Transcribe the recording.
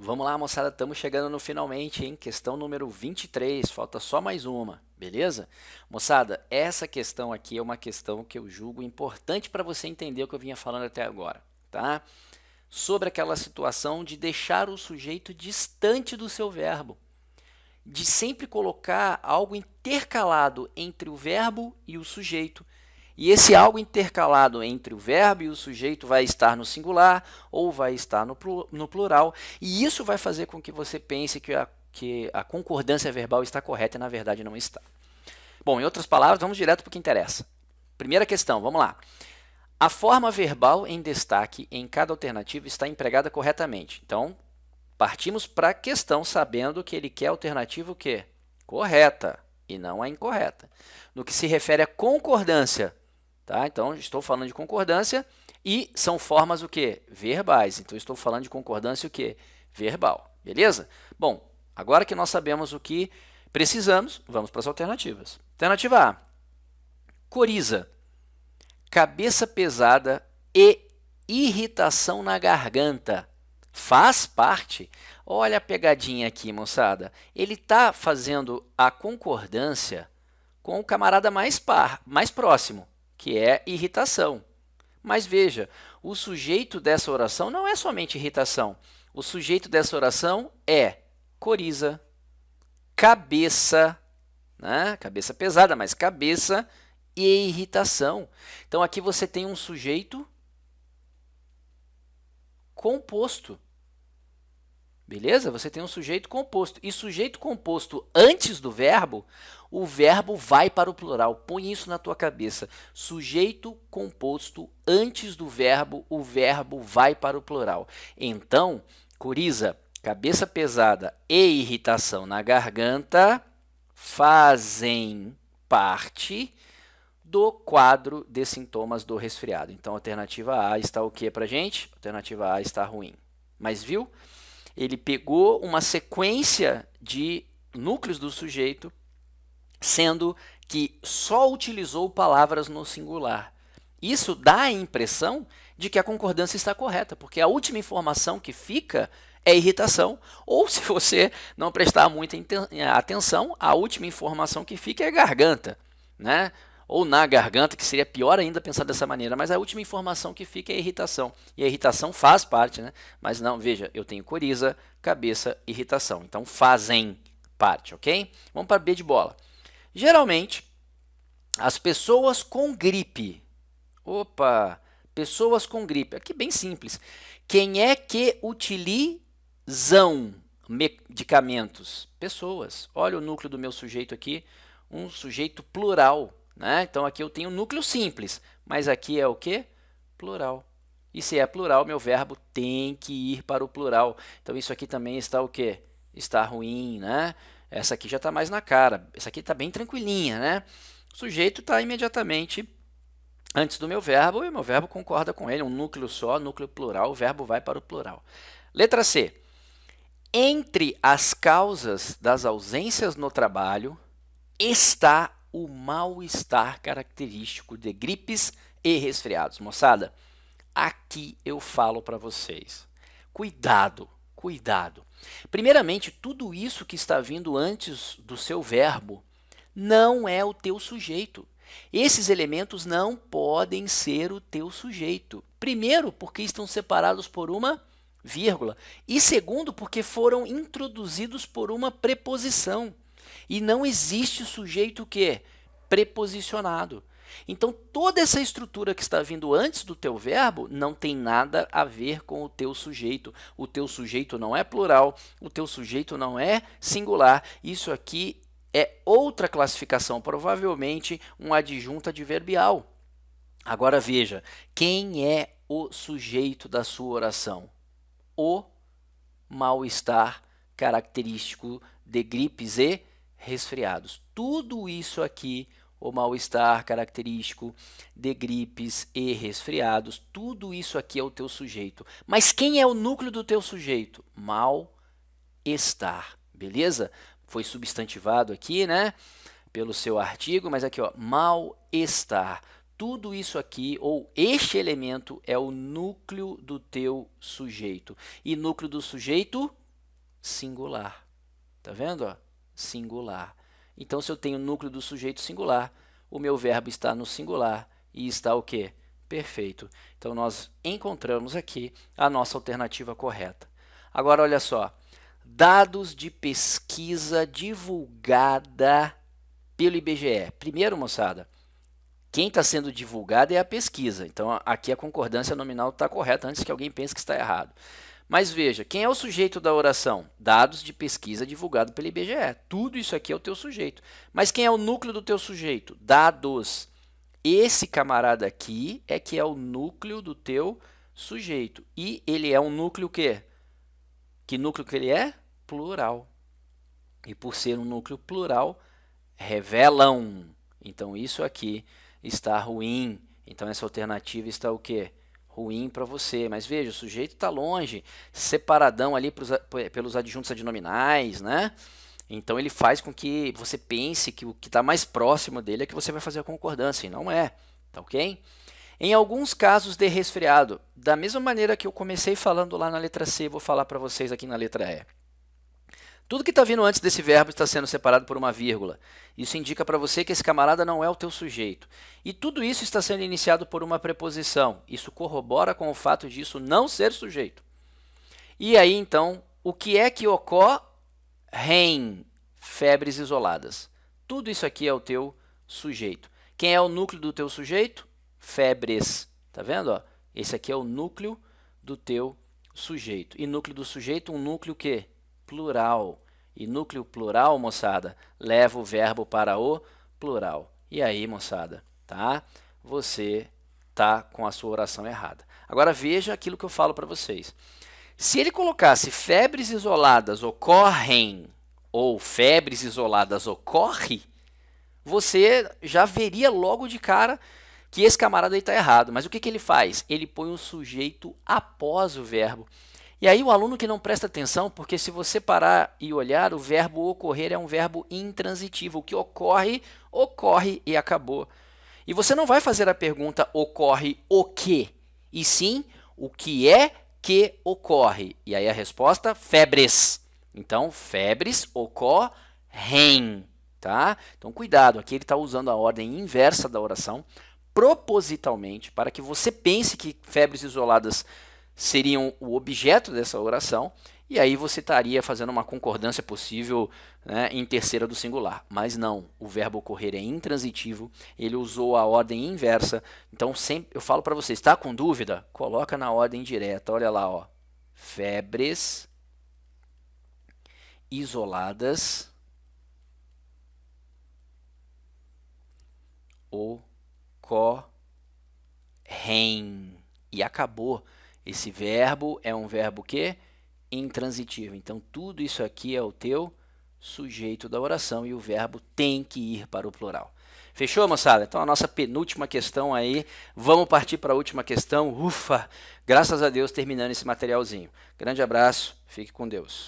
Vamos lá, moçada, estamos chegando no finalmente, hein? Questão número 23, falta só mais uma, beleza? Moçada, essa questão aqui é uma questão que eu julgo importante para você entender o que eu vinha falando até agora, tá? Sobre aquela situação de deixar o sujeito distante do seu verbo, de sempre colocar algo intercalado entre o verbo e o sujeito. E esse algo intercalado entre o verbo e o sujeito vai estar no singular ou vai estar no plural. E isso vai fazer com que você pense que a concordância verbal está correta e na verdade não está. Bom, em outras palavras, vamos direto para o que interessa. Primeira questão, vamos lá. A forma verbal em destaque em cada alternativa está empregada corretamente. Então, partimos para a questão sabendo que ele quer a alternativa o quê? Correta e não a incorreta. No que se refere à concordância, tá? Então, estou falando de concordância e são formas o quê? Verbais. Então, estou falando de concordância o quê? Verbal. Beleza? Bom, agora que nós sabemos o que precisamos, vamos para as alternativas. Alternativa A, coriza, cabeça pesada e irritação na garganta. Faz parte. Olha a pegadinha aqui, moçada. Ele está fazendo a concordância com o camarada mais próximo, que é irritação. Mas veja, o sujeito dessa oração não é somente irritação. O sujeito dessa oração é coriza, cabeça, né? Cabeça pesada, mas cabeça e irritação. Então aqui você tem um sujeito composto. Beleza? Você tem um sujeito composto. E sujeito composto antes do verbo, o verbo vai para o plural. Põe isso na tua cabeça. Sujeito composto antes do verbo, o verbo vai para o plural. Então, coriza, cabeça pesada e irritação na garganta fazem parte do quadro de sintomas do resfriado. Então, a alternativa A está o que para a gente? A alternativa A está ruim. Mas viu? Ele pegou uma sequência de núcleos do sujeito, sendo que só utilizou palavras no singular. Isso dá a impressão de que a concordância está correta, porque a última informação que fica é irritação, ou se você não prestar muita atenção, a última informação que fica é garganta, né? Ou na garganta, que seria pior ainda pensar dessa maneira, mas a última informação que fica é a irritação. E a irritação faz parte, né? Mas não, veja, eu tenho coriza, cabeça, irritação. Então fazem parte, ok? Vamos para B de bola. Geralmente, as pessoas com gripe. Opa, pessoas com gripe. Aqui bem simples. Quem é que utilizam medicamentos? Pessoas. Olha o núcleo do meu sujeito aqui, um sujeito plural. Né? Então, aqui eu tenho um núcleo simples, mas aqui é o quê? Plural. E se é plural, meu verbo tem que ir para o plural. Então, isso aqui também está o quê? Está ruim, né? Essa aqui já está mais na cara. Essa aqui está bem tranquilinha, né? O sujeito está imediatamente antes do meu verbo e o meu verbo concorda com ele. Um núcleo só, núcleo plural, o verbo vai para o plural. Letra C. Entre as causas das ausências no trabalho está o mal-estar característico de gripes e resfriados. Moçada, aqui eu falo para vocês. Cuidado, cuidado. Primeiramente, tudo isso que está vindo antes do seu verbo não é o teu sujeito. Esses elementos não podem ser o teu sujeito. Primeiro, porque estão separados por uma vírgula. E segundo, porque foram introduzidos por uma preposição. E não existe sujeito que preposicionado. Então, toda essa estrutura que está vindo antes do teu verbo não tem nada a ver com o teu sujeito. O teu sujeito não é plural, o teu sujeito não é singular. Isso aqui é outra classificação, provavelmente um adjunto adverbial. Agora veja, quem é o sujeito da sua oração? O mal-estar característico de gripes e resfriados. Tudo isso aqui, o mal-estar característico de gripes e resfriados, tudo isso aqui é o teu sujeito. Mas quem é o núcleo do teu sujeito? Mal-estar, beleza? Foi substantivado aqui, né? Pelo seu artigo, mas aqui, ó, mal-estar. Tudo isso aqui, ou este elemento, é o núcleo do teu sujeito. E núcleo do sujeito, singular. Tá vendo? Ó? Singular. Então, se eu tenho o núcleo do sujeito singular, o meu verbo está no singular e está o quê? Perfeito. Então, nós encontramos aqui a nossa alternativa correta. Agora, olha só. Dados de pesquisa divulgada pelo IBGE. Primeiro, moçada, quem está sendo divulgado é a pesquisa. Então, aqui a concordância nominal está correta antes que alguém pense que está errado. Mas veja, quem é o sujeito da oração? Dados de pesquisa divulgado pelo IBGE. Tudo isso aqui é o teu sujeito. Mas quem é o núcleo do teu sujeito? Dados. Esse camarada aqui é que é o núcleo do teu sujeito. E ele é um núcleo o quê? Que núcleo que ele é? Plural. E por ser um núcleo plural, revelam. Então, isso aqui está ruim. Então, essa alternativa está o quê? Ruim para você. Mas veja, o sujeito está longe, separadão ali pelos adjuntos adnominais, né? Então, ele faz com que você pense que o que está mais próximo dele é que você vai fazer a concordância, e não é. Tá ok? Em alguns casos de resfriado, da mesma maneira que eu comecei falando lá na letra C, vou falar para vocês aqui na letra E. Tudo que está vindo antes desse verbo está sendo separado por uma vírgula. Isso indica para você que esse camarada não é o teu sujeito. E tudo isso está sendo iniciado por uma preposição. Isso corrobora com o fato disso não ser sujeito. E aí, então, o que é que ocorrem? Febres isoladas. Tudo isso aqui é o teu sujeito. Quem é o núcleo do teu sujeito? Febres. Tá vendo? Ó? Esse aqui é o núcleo do teu sujeito. E núcleo do sujeito, um núcleo que? Plural. E núcleo plural, moçada, leva o verbo para o plural. E aí, moçada, tá? Você tá com a sua oração errada. Agora veja aquilo que eu falo para vocês. Se ele colocasse febres isoladas ocorrem ou febres isoladas ocorre, você já veria logo de cara que esse camarada aí está errado. Mas o que ele faz? Ele põe um sujeito após o verbo. E aí o aluno que não presta atenção, porque se você parar e olhar, o verbo ocorrer é um verbo intransitivo. O que ocorre, ocorre e acabou. E você não vai fazer a pergunta ocorre o quê? E sim, o que é que ocorre? E aí a resposta, febres. Então, febres ocorrem. Tá? Então, cuidado, aqui ele está usando a ordem inversa da oração, propositalmente, para que você pense que febres isoladas seriam o objeto dessa oração, e aí você estaria fazendo uma concordância possível, né, em terceira do singular. Mas não, o verbo ocorrer é intransitivo, ele usou a ordem inversa. Então, sempre eu falo para você, está com dúvida? Coloca na ordem direta, olha lá, ó. Febres isoladas ocorrem. E acabou. Esse verbo é um verbo que? Intransitivo. Então, tudo isso aqui é o teu sujeito da oração e o verbo tem que ir para o plural. Fechou, moçada? Então, a nossa penúltima questão aí. Vamos partir para a última questão. Ufa! Graças a Deus, terminando esse materialzinho. Grande abraço. Fique com Deus.